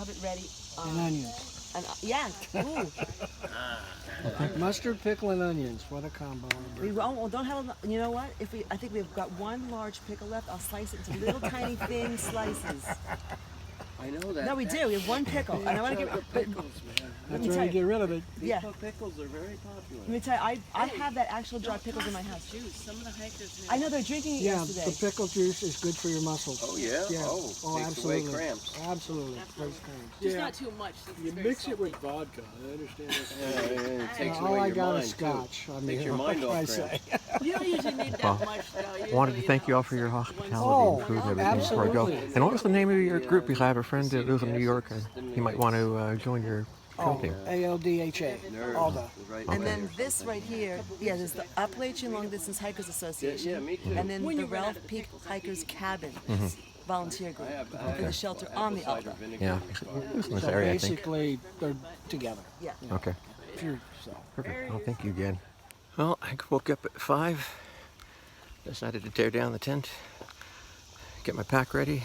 have it ready. And onions. And yeah. Ooh. Mustard, pickle, and onions. What a combo. We don't have a. You know what? I think we've got one large pickle left. I'll slice it into little tiny thin slices. I know that. No, we do. We have one pickle, and I want to get pickles, man. That's where you get rid of it. Yeah. Pickles are very popular. Let me tell you, I have that actual dried pickles in my house. Juice. Some of the hikers. I know they're drinking it Yeah, yesterday. the pickle juice is good for your muscles. Oh yeah. Yeah. Oh, takes absolutely. away cramps. Absolutely. Takes cramps. Just not too much. You mix it with vodka. I understand that. Yeah, it takes All away I your got mind is too. scotch. I mean, Takes your what mind can I off say? You don't usually need that much, though. I wanted to thank you all for your hospitality and food and everything before I go. absolutely. And what was the name of your group? Because I have a friend that lives in New York, and he might want to join your trail team. ALDHA. ALDA. Right And there. then this right here, there's the Appalachian Long Distance Hikers Association. Yeah, me too. And then the Ralph Peak Hikers Cabin volunteer group for the shelter on the Alta. Yeah, it was in this So area, I think. basically, they're together. Yeah. Okay, If you're, so. perfect. Well, thank you again. Well, I woke up at 5, decided to tear down the tent, get my pack ready,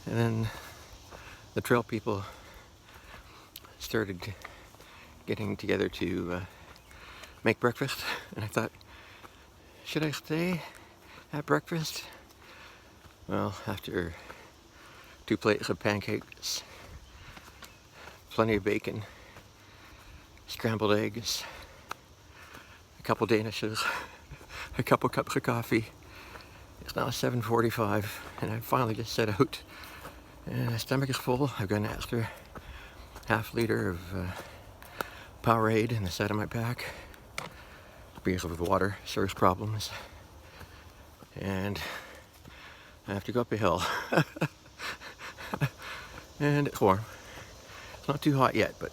and then the trail people started getting together to make breakfast, and I thought, should I stay, have breakfast? Well, after 2 plates of pancakes, plenty of bacon, scrambled eggs, a couple Danishes, a couple cups of coffee. It's now 7:45, and I finally just set out. And my stomach is full. I've got an extra half liter of Powerade in the side of my pack because of the water source problems. And I have to go up a hill. And it's warm. It's not too hot yet, but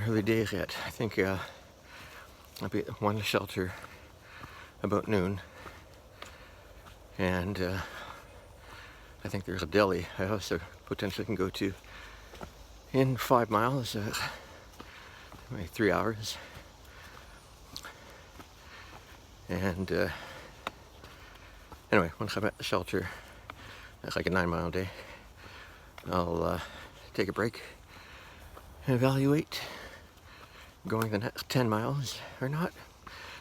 early days yet. I think I'll be at one shelter about noon. And I think there's a deli I also potentially can go to in 5 miles, maybe 3 hours. And anyway, once I'm at the shelter, that's like a 9-mile day, I'll take a break and evaluate going the next 10 miles or not.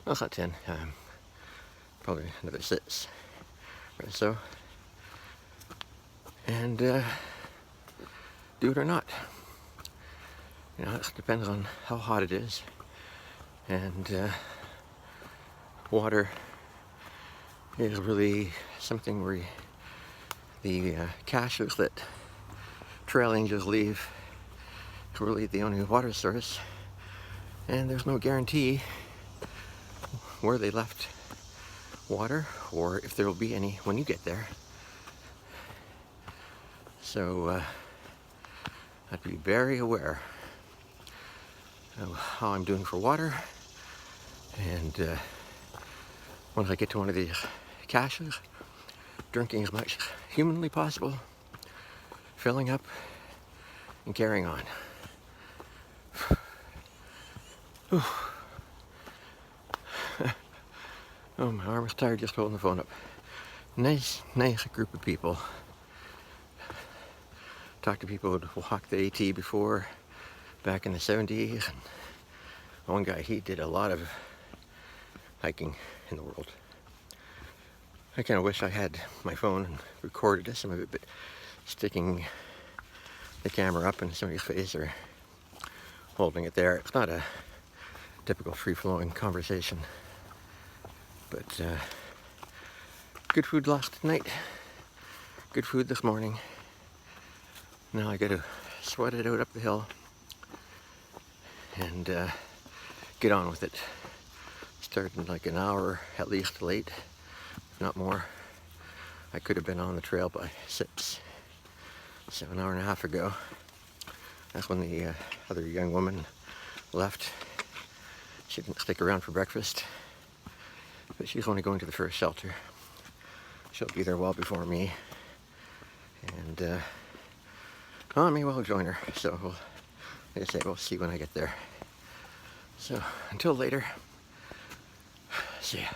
No, it's not 10, probably another 6 or so. And do it or not. You know, it depends on how hot it is. And water is really something where the caches that trail angels leave is really the only water source. And there's no guarantee where they left water or if there will be any when you get there. So I have to be very aware of how I'm doing for water, and once I get to one of these caches, drinking as much as humanly possible, filling up and carrying on. Oh, my arm is tired just holding the phone up. Nice group of people. Talked to people who'd walked the AT before, back in the 70s. And one guy, he did a lot of hiking in the world. I kind of wish I had my phone and recorded some of it, but sticking the camera up in somebody's face or holding it there, it's not a typical free-flowing conversation. But good food last night, good food this morning. Now I gotta sweat it out up the hill and get on with it. Starting like an hour at least late, if not more. I could have been on the trail by 6, so an hour and a half ago. That's when the other young woman left. She didn't stick around for breakfast, but she's only going to the first shelter. She'll be there well before me, and I may well join her. So like I say, we'll see when I get there. So until later, see ya.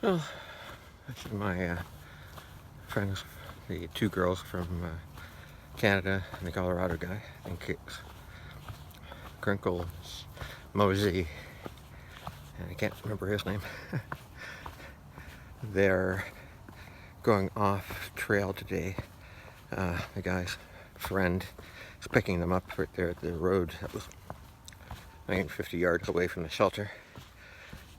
Well, my friends, the two girls from Canada and the Colorado guy, I think it's Crinkle, Mosey, and I can't remember his name. They're going off trail today. The guy's friend is picking them up right there at the road that was 150 yards away from the shelter,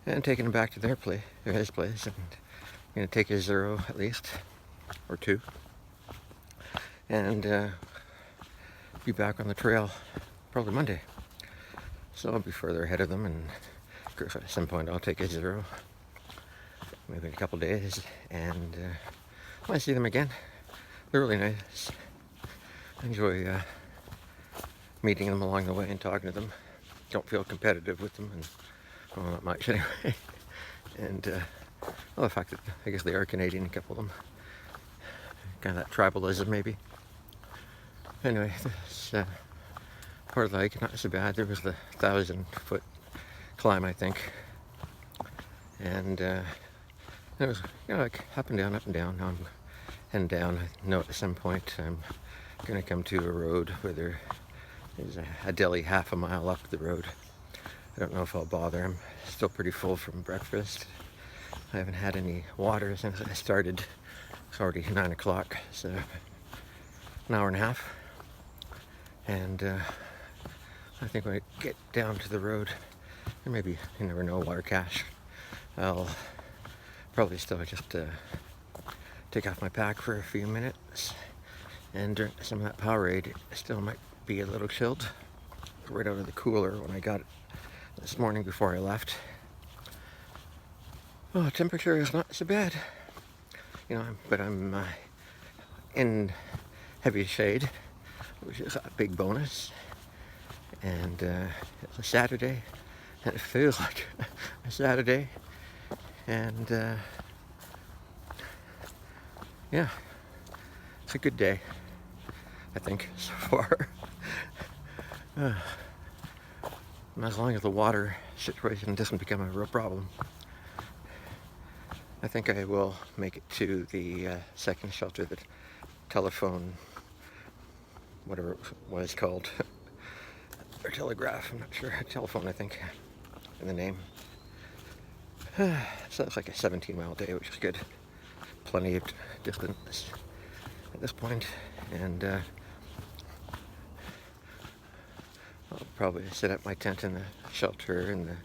and taking them back to their place, or his place, and I'm going to take a zero at least, or two, and be back on the trail probably Monday. So I'll be further ahead of them, and of course at some point I'll take a zero, maybe in a couple days, and I see them again. They're really nice. I enjoy meeting them along the way and talking to them. Don't feel competitive with them, and well, not much anyway. And well, the fact that I guess they are Canadian, a couple of them, kind of that tribalism maybe. Anyway, this part of the hike, not so bad. There was the 1,000-foot climb, I think, and it was, you know, like up and down, up and down. Now I'm heading down. I know at some point I'm going to come to a road where there is a deli half a mile up the road. I don't know if I'll bother. I'm still pretty full from breakfast. I haven't had any water since I started. It's already 9 o'clock, so an hour and a half. And I think when I get down to the road, or maybe, you never know, water cache, I'll probably still just take off my pack for a few minutes and drink some of that Powerade. It still might be a little chilled, right out of the cooler when I got it this morning before I left. Oh, temperature is not so bad, you know, but I'm in heavy shade, which is a big bonus. And it's a Saturday, and it feels like a Saturday, and yeah, it's a good day, I think, so far. And as long as the water situation doesn't become a real problem, I think I will make it to the second shelter, the telephone, whatever it was called, or telegraph, I'm not sure, telephone I think, in the name. So it's like a 17-mile day, which is good. Plenty of distance at this point, and I'll probably set up my tent in the shelter in the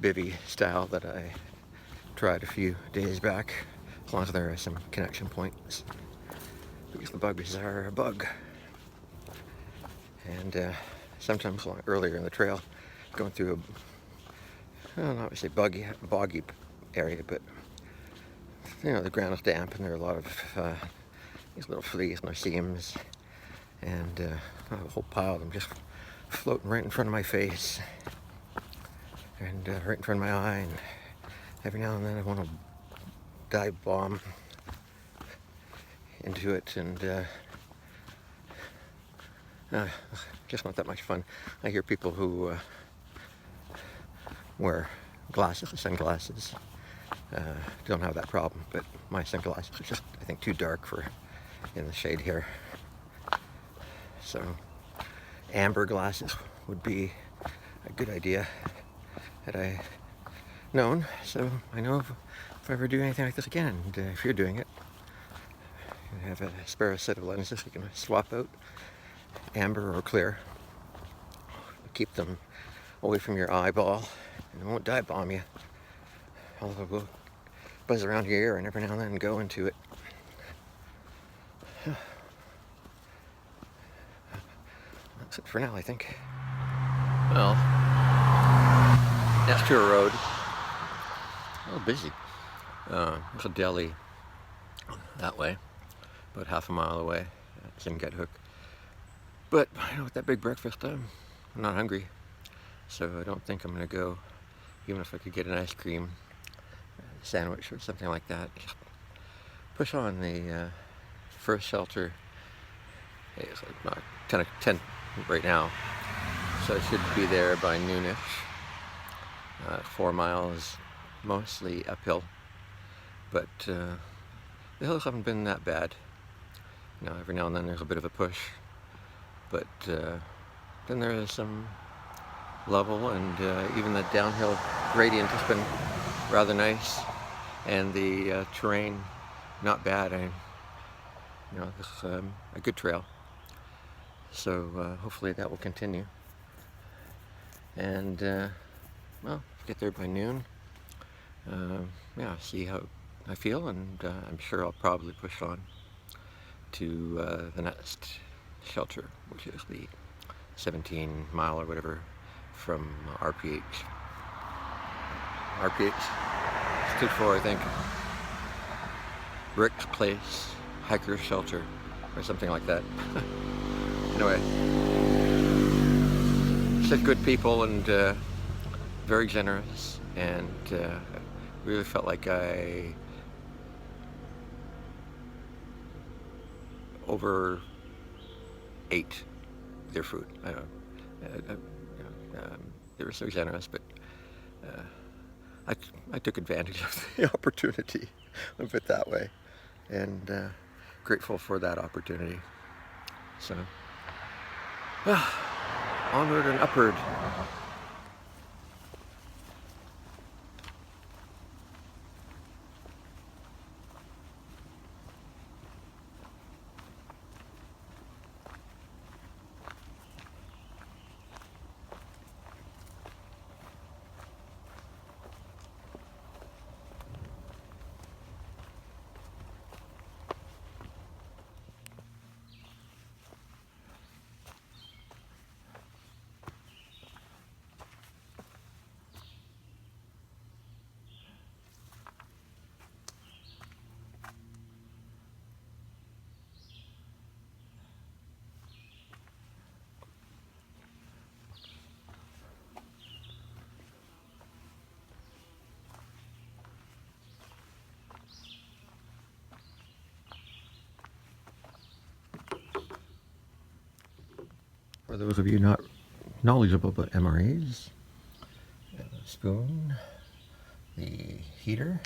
bivvy style that I tried a few days back, as long as there are some connection points, because the bugs are a bug. And sometimes earlier in the trail, going through a, I don't know, I say boggy area, but you know, the ground is damp and there are a lot of these little fleas and seams, and I have a whole pile of them just floating right in front of my face and right in front of my eye, and every now and then I want to dive bomb into it, and just not that much fun. I hear people who wear glasses, sunglasses, don't have that problem, but my sunglasses are just, I think, too dark for in the shade here. So amber glasses would be a good idea had I known. So I know if I ever do anything like this again, and if you're doing it, you have a spare set of lenses you can swap out, amber or clear. Keep them away from your eyeball, and it won't dive bomb you. Although it will buzz around your ear and every now and then go into it. That's it for now, I think. Well, next to a road. Oh, busy. There's a deli that way, about half a mile away. It's in Get Hook. But you know, with that big breakfast, I'm not hungry, so I don't think I'm gonna go. Even if I could get an ice cream sandwich or something like that, just push on. The first shelter is like 10 right now, so I should be there by noonish. 4 miles, mostly uphill, but the hills haven't been that bad. You know, every now and then there's a bit of a push, but then there is some level, and even the downhill gradient has been rather nice, and the terrain not bad. You know, this is a good trail, so hopefully that will continue. And well, get there by noon. Yeah, see how I feel, and I'm sure I'll probably push on to the next shelter, which is the 17 mile or whatever from RPH. Stood for, I think, Rick's Place Hiker Shelter, or something like that. Anyway, such good people and very generous, and really felt like I over ate their food. I don't know. They were so generous, but I took advantage of the opportunity, I'll put it that way, and grateful for that opportunity. So, onward and upward. For those of you not knowledgeable about MREs, spoon, the heater,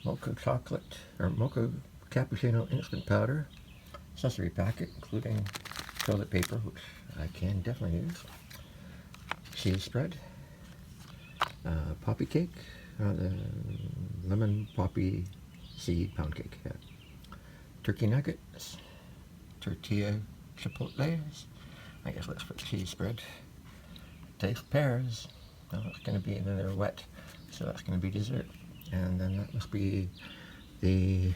mocha chocolate, or mocha cappuccino instant powder, accessory packet, including toilet paper, which I can definitely use, cheese spread, poppy cake, the lemon poppy seed pound cake, yeah. Turkey nuggets, tortilla chipotles, I guess let's put cheese spread, taste pears, well, it's going to be, and then they're wet, so that's going to be dessert, and then that must be the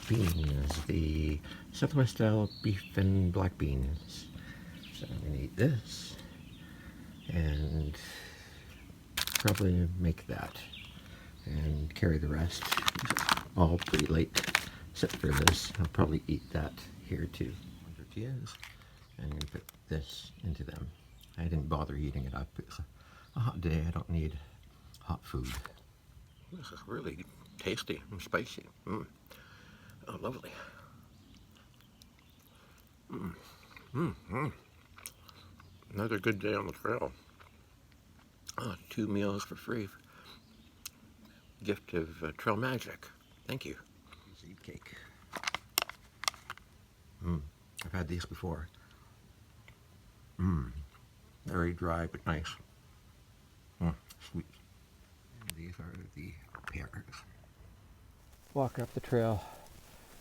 beans, the Southwest style beef and black beans. So I'm going to eat this, and probably make that, and carry the rest. It's all pretty late, except for this. I'll probably eat that here too. Tortillas, and I'm going to put this into them. I didn't bother heating it up. It's a hot day. I don't need hot food. This is really tasty and spicy. Oh, lovely. Another good day on the trail. 2 meals for free. Gift of Trail Magic. Thank you. Seed cake. I've had these before. Very dry but nice. Sweet. And these are the pears. Walk up the trail,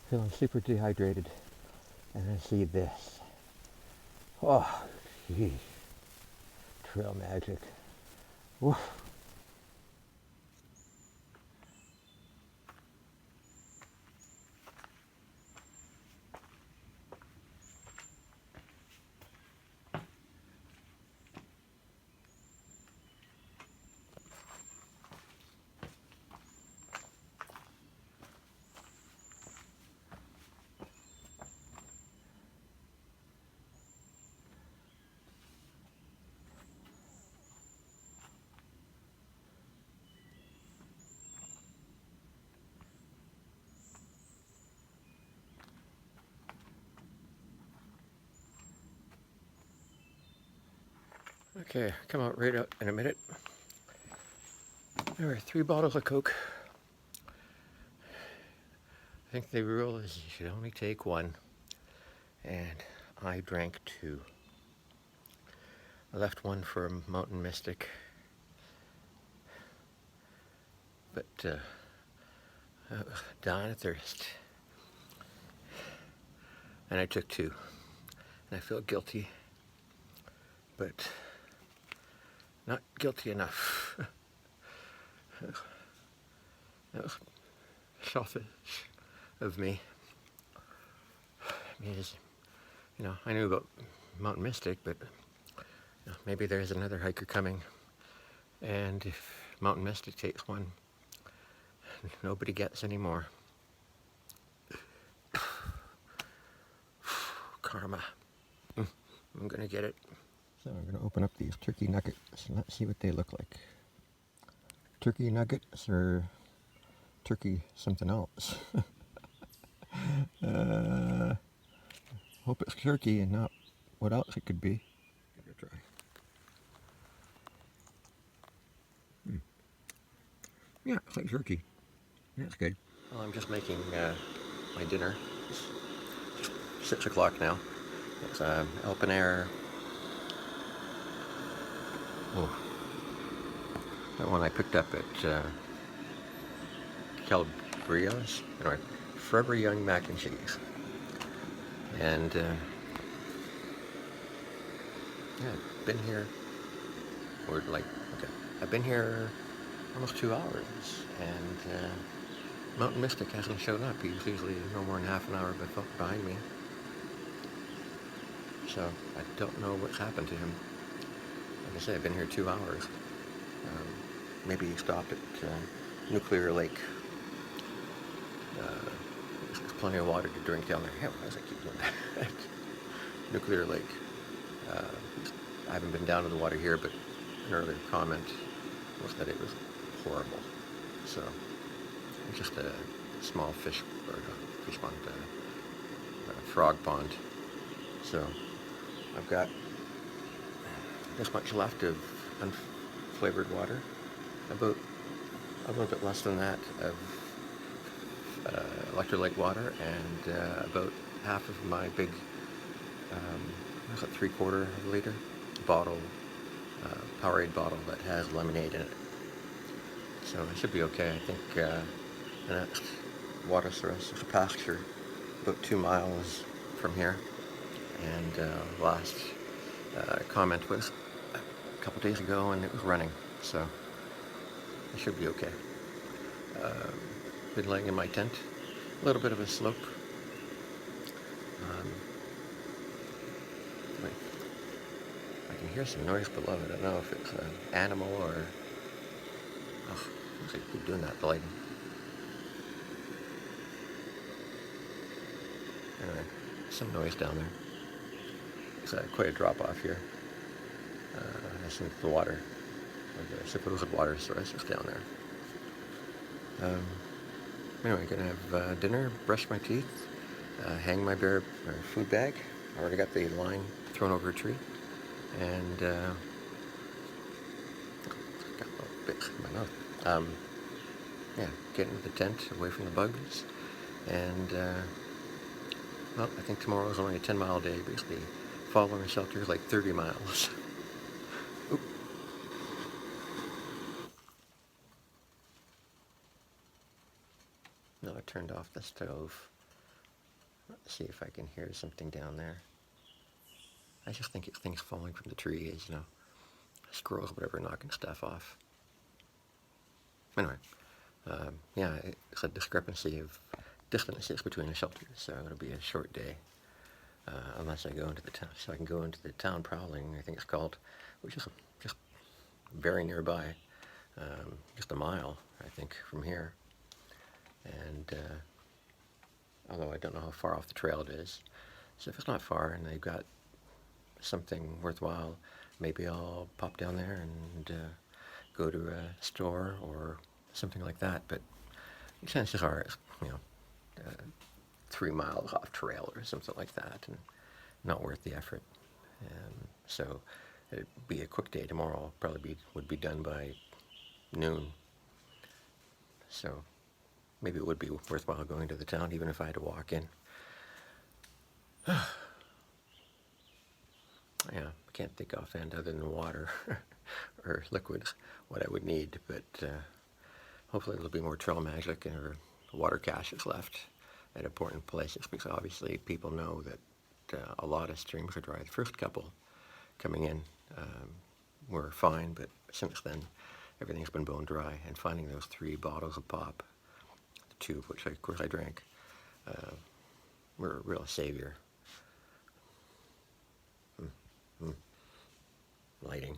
feeling super dehydrated, and then see this. Oh, gee. Trail Magic. Woof. Okay, come out right out in a minute. There are 3 bottles of Coke, I think the rule is you should only take one, and I drank two. I left one for a mountain mystic, but dying of thirst. And I took two, and I feel guilty, but not guilty enough. That was selfish of me. Because, I knew about Mountain Mystic, but maybe there's another hiker coming, and if Mountain Mystic takes one, nobody gets any more. Karma. I'm gonna get it. So I'm gonna open up these turkey nuggets and let's see what they look like. Turkey nuggets or turkey something else. Hope it's turkey and not what else it could be. Give it a try. Yeah, it's like turkey. That's good. Well, I'm just making my dinner. It's 6 o'clock now. It's open air. Oh, that one I picked up at Calabria's. Anyway, Forever Young mac and cheese. And yeah, I've been here. I've been here almost 2 hours, and Mountain Mystic hasn't shown up. He's usually no more than half an hour behind me. So I don't know what's happened to him. Like I say, I've been here 2 hours. Maybe he stopped at Nuclear Lake. There's plenty of water to drink down there. Hell, why does I keep doing that? Nuclear Lake. I haven't been down to the water here, but an earlier comment was that it was horrible. So it's just a small fish pond, frog pond. So I've got this much left of unflavored water, about a little bit less than that of electrolyte water, and about half of my big, what's that, 3/4 liter bottle, Powerade bottle that has lemonade in it. So I should be okay. I think the next water source is a pasture about 2 miles from here. And last comment was a couple days ago, and it was running, so I should be okay. Been laying in my tent, a little bit of a slope. Wait, I can hear some noise below. I don't know if it's an animal or. Oh, looks like keep doing that, the lighting. Anyway, some noise down there. It's quite a drop off here. I think the water, or the supposed water source, is down there. Anyway, gonna have dinner, brush my teeth, hang my bare food bag. I already got the line thrown over a tree, and got little bits in my mouth. Yeah, get into the tent, away from the bugs, and well, I think tomorrow is only a 10-mile day, basically. Following a shelter is like 30 miles. Oop. No, I turned off the stove. Let's see if I can hear something down there. I just think it's things falling from the trees, squirrels, whatever, knocking stuff off. Anyway, yeah, it's a discrepancy of distances between the shelters, so it'll be a short day. Unless I go into the town, so I can go into the town prowling, I think it's called, which is just very nearby, just a mile, I think, from here. And although I don't know how far off the trail it is, so if it's not far and they've got something worthwhile, maybe I'll pop down there and go to a store or something like that. But chances are it's 3 miles off trail or something like that, and not worth the effort. So it'd be a quick day tomorrow. Probably would be done by noon. So maybe it would be worthwhile going to the town, even if I had to walk in. Yeah, I can't think offhand other than water or liquids what I would need, but hopefully there'll be more trail magic or water caches left at important places, because obviously people know that a lot of streams are dry. The first couple coming in were fine, but since then everything's been bone dry, and finding those 3 bottles of pop, 2 of which of course I drank, were a real savior. Lighting.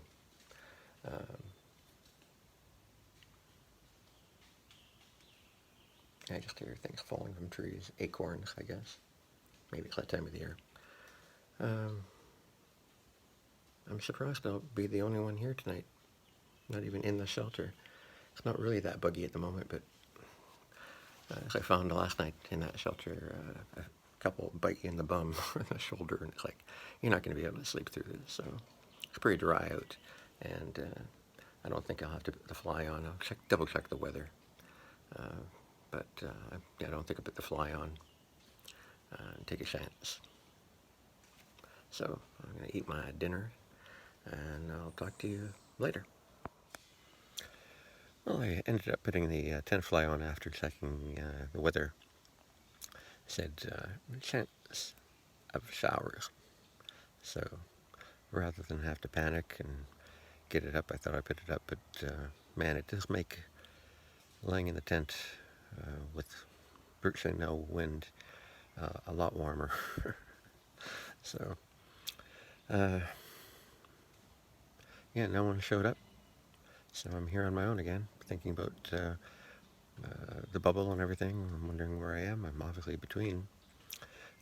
I just hear things falling from trees, acorns, I guess. Maybe it's that time of the year. I'm surprised I'll be the only one here tonight. Not even in the shelter. It's not really that buggy at the moment, but as I found last night in that shelter, a couple bite you in the bum or the shoulder, and it's like, you're not going to be able to sleep through this. So it's pretty dry out, and I don't think I'll have to put the fly on. I'll double check the weather, but I don't think I'll put the fly on and take a chance. So I'm going to eat my dinner, and I'll talk to you later. Well, I ended up putting the tent fly on after checking the weather. It said chance of showers. So rather than have to panic and get it up, I thought I'd put it up. But man, it does make laying in the tent with virtually no wind a lot warmer. So yeah, no one showed up. So I'm here on my own again, thinking about the bubble and everything. I'm wondering where I am. I'm obviously between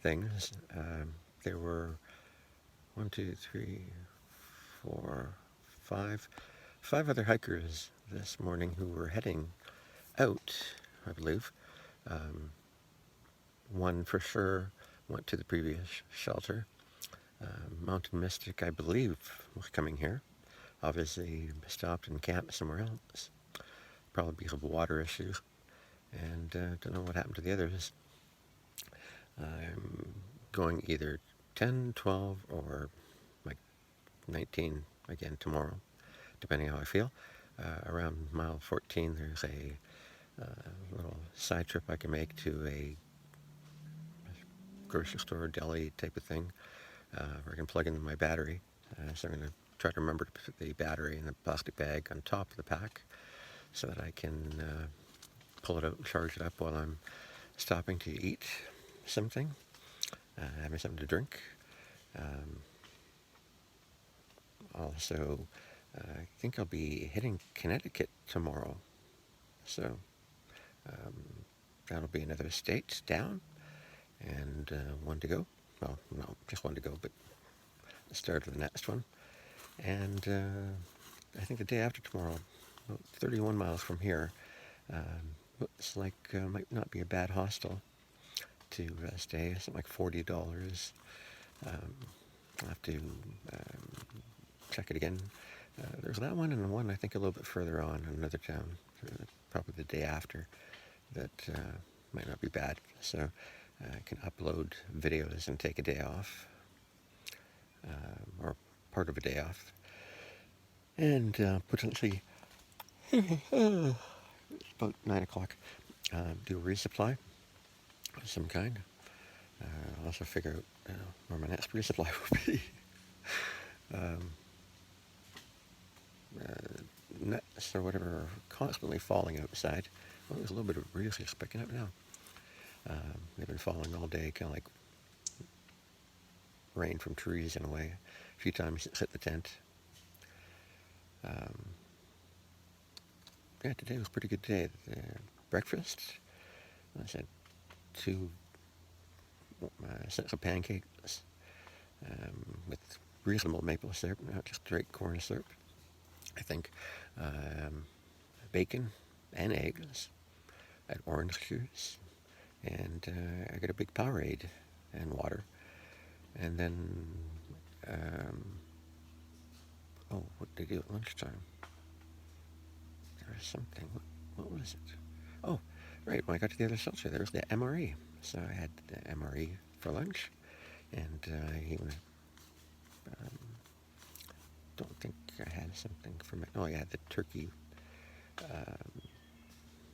things. There were 1, 2, 3, 4, 5 other hikers this morning who were heading out, I believe. One for sure went to the previous shelter. Mountain Mystic, I believe, was coming here. Obviously stopped and camped somewhere else, probably because of water issues, and don't know what happened to the others. I'm going either 10, 12, or like 19 again tomorrow, depending how I feel. Around mile 14 there's a little side trip I can make to a grocery store, deli type of thing, where I can plug in my battery. So I'm going to try to remember to put the battery in a plastic bag on top of the pack so that I can pull it out and charge it up while I'm stopping to eat something, having something to drink. Also, I think I'll be hitting Connecticut tomorrow, so that'll be another state down, and one to go. Well, no, just one to go, but the start of the next one. And I think the day after tomorrow, about 31 miles from here, looks like might not be a bad hostel to stay. Something like $40. I'll have to check it again. There's that one, and the one I think a little bit further on in another town, probably the day after, that might not be bad. So I can upload videos and take a day off, or part of a day off, and potentially about 9 o'clock do a resupply of some kind. I'll also figure out where my next resupply will be. Nuts or whatever are constantly falling outside. Well, there's a little bit of breeze just picking up now. They've been falling all day, kind of like rain from trees in a way. A few times it's hit the tent. Yeah, today was a pretty good day. Breakfast, I said 2 sets of pancakes with reasonable maple syrup, not just straight corn syrup. I think bacon and eggs. I had orange juice, and I got a big Powerade and water. And then, what did they do at lunchtime? There was something. What was it? Oh, right, when I got to the other shelter, there was the MRE. So I had the MRE for lunch, and even don't think I had something for my. Oh, I had the turkey.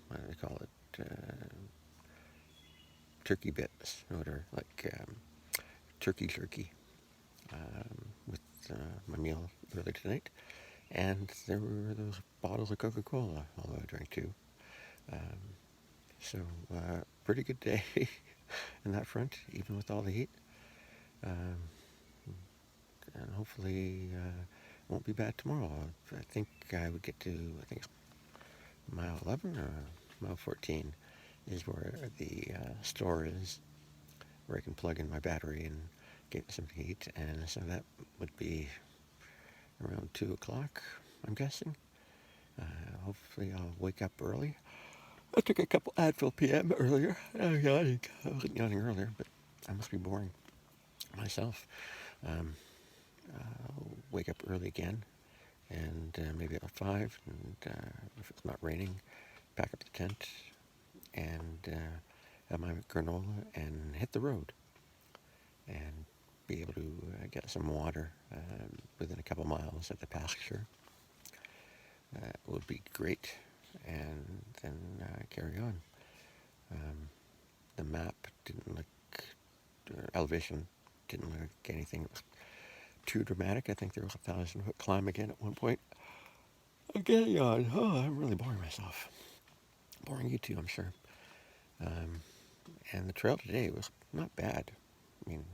What do they call it? Turkey bits, or like turkey with my meal early tonight. And there were those bottles of Coca-Cola, although I drank two. So pretty good day in that front, even with all the heat. And hopefully it won't be bad tomorrow. I think I would get to, I think it's mile 11 or mile 14 is where the store is, where I can plug in my battery and get some heat. And so that would be around 2 o'clock, I'm guessing. Hopefully I'll wake up early. I took a couple Advil PM earlier. I wasn't yawning earlier, but I must be boring myself. I'll wake up early again, and maybe at 5, and if it's not raining, pack up the tent, and have my granola, and hit the road, and be able to get some water within a couple miles at the pasture. Would be great, and then carry on. The map didn't look, elevation didn't look like anything too dramatic. I think there was a 1,000-foot climb again at one point. I'm getting on. Oh, I'm really boring myself. Boring you too, I'm sure. And the trail today was not bad. I mean,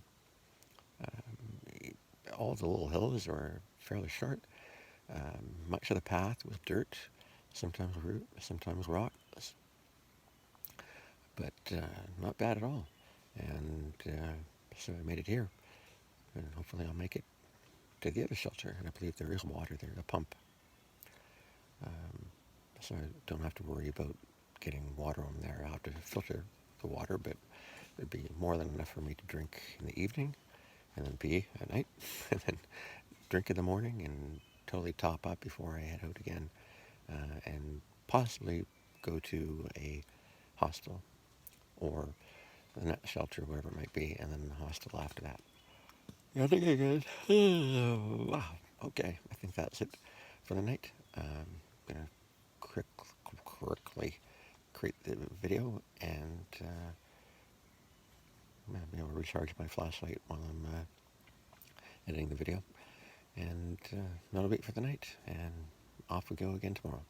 all the little hills were fairly short. Much of the path was dirt, sometimes root, sometimes rock, but not bad at all. And so I made it here, and hopefully I'll make it to the other shelter. And I believe there is water there, a pump, so I don't have to worry about getting water on there. I'll have to filter the water, but it'd be more than enough for me to drink in the evening, and then pee at night, and then drink in the morning, and totally top up before I head out again, and possibly go to a hostel or the next shelter, whatever it might be, and then the hostel after that. I think I got wow. Okay, I think that's it for the night. I'm gonna quickly create the video, and I'm gonna recharge my flashlight while I'm editing the video, and that'll be it for the night. And off we go again tomorrow.